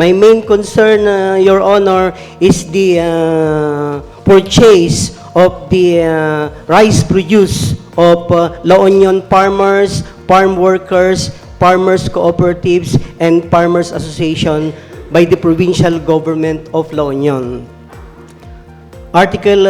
My main concern, Your Honor, is the purchase of the rice produce of La Union farmers, farm workers, farmers cooperatives, and farmers association by the provincial government of La Union. Article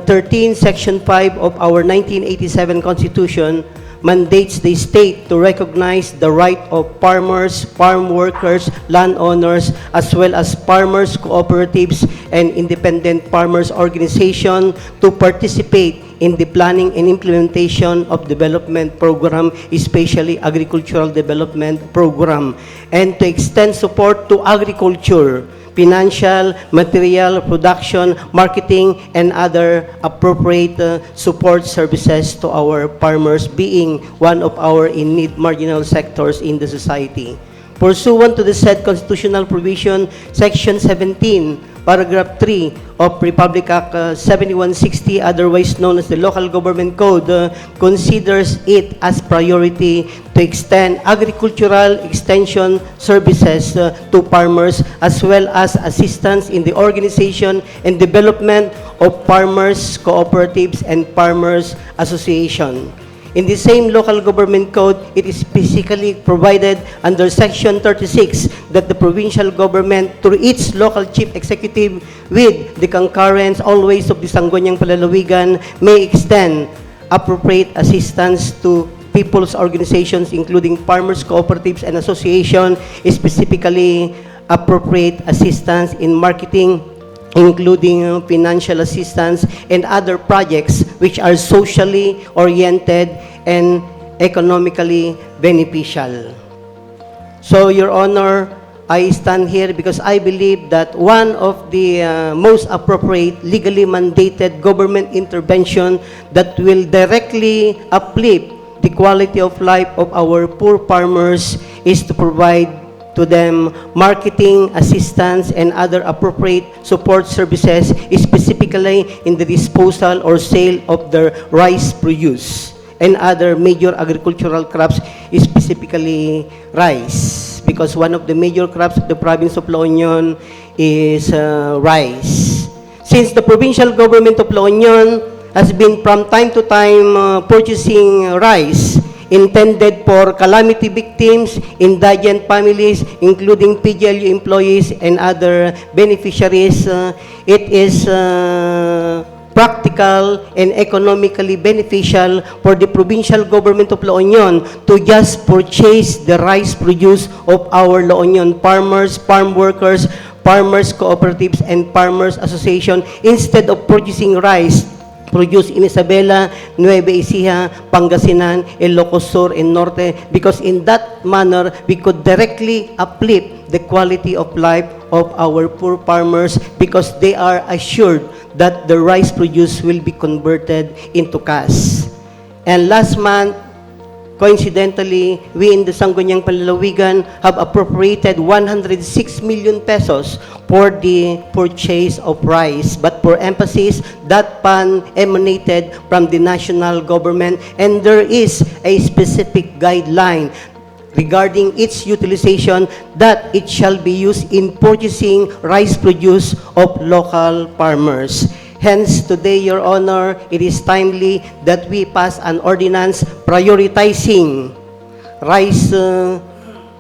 13, Section 5 of our 1987 Constitution mandates the state to recognize the right of farmers, farm workers, landowners, as well as farmers, cooperatives, and independent farmers organization to participate in the planning and implementation of development program, especially agricultural development program, and to extend support to agriculture, financial, material, production, marketing, and other appropriate support services to our farmers, being one of our in-need marginal sectors in the society. Pursuant to the said constitutional provision, Section 17, Paragraph 3 of Republic Act 7160, otherwise known as the Local Government Code, considers it as priority to extend agricultural extension services to farmers, as well as assistance in the organization and development of farmers, cooperatives, and farmers association. In the same local government code, it is specifically provided under Section 36 that the provincial government, through its local chief executive, with the concurrence always of the Sangguniang Palalawigan, may extend appropriate assistance to people's organizations, including farmers, cooperatives, and association, specifically appropriate assistance in marketing, including financial assistance and other projects which are socially oriented and economically beneficial. So, Your Honor, I stand here because I believe that one of the most appropriate legally mandated government intervention that will directly uplift the quality of life of our poor farmers is to provide to them marketing, assistance, and other appropriate support services, specifically in the disposal or sale of their rice produce and other major agricultural crops, specifically rice, because one of the major crops of the province of La Union is rice. Since the provincial government of La Union has been from time to time purchasing rice intended for calamity victims, indigent families, including PGLU employees and other beneficiaries, it is practical and economically beneficial for the provincial government of La Union to just purchase the rice produce of our La Union farmers, farm workers, farmers cooperatives, and farmers association, instead of purchasing rice produced in Isabela, Nueva Ecija, Pangasinan, Ilocos Sur, and Norte, because in that manner, we could directly uplift the quality of life of our poor farmers, because they are assured that the rice produce will be converted into cash. And last month, coincidentally, we in the Sangguniang Palalawigan have appropriated 106 million pesos for the purchase of rice. But for emphasis, that fund emanated from the national government, and there is a specific guideline regarding its utilization that it shall be used in purchasing rice produce of local farmers. Hence, today, Your Honor, it is timely that we pass an ordinance prioritizing rice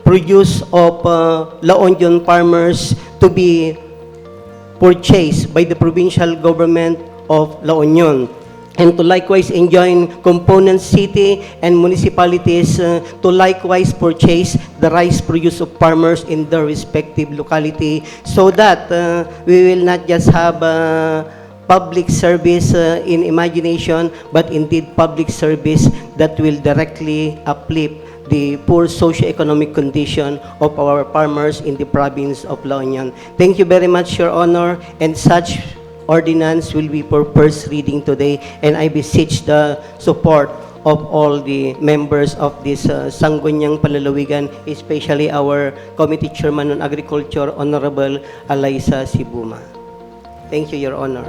produce of La Union farmers to be purchased by the provincial government of La Union, and to likewise enjoin component city and municipalities to likewise purchase the rice produce of farmers in their respective locality, so that we will not just have public service in imagination, but indeed public service that will directly uplift the poor socio-economic condition of our farmers in the province of La Union. Thank you very much, Your Honor, and such ordinance will be for first reading today, and I beseech the support of all the members of this Sangguniang Palalawigan, especially our Committee Chairman on Agriculture, Honorable Alaysa Sibuma. Thank you, Your Honor.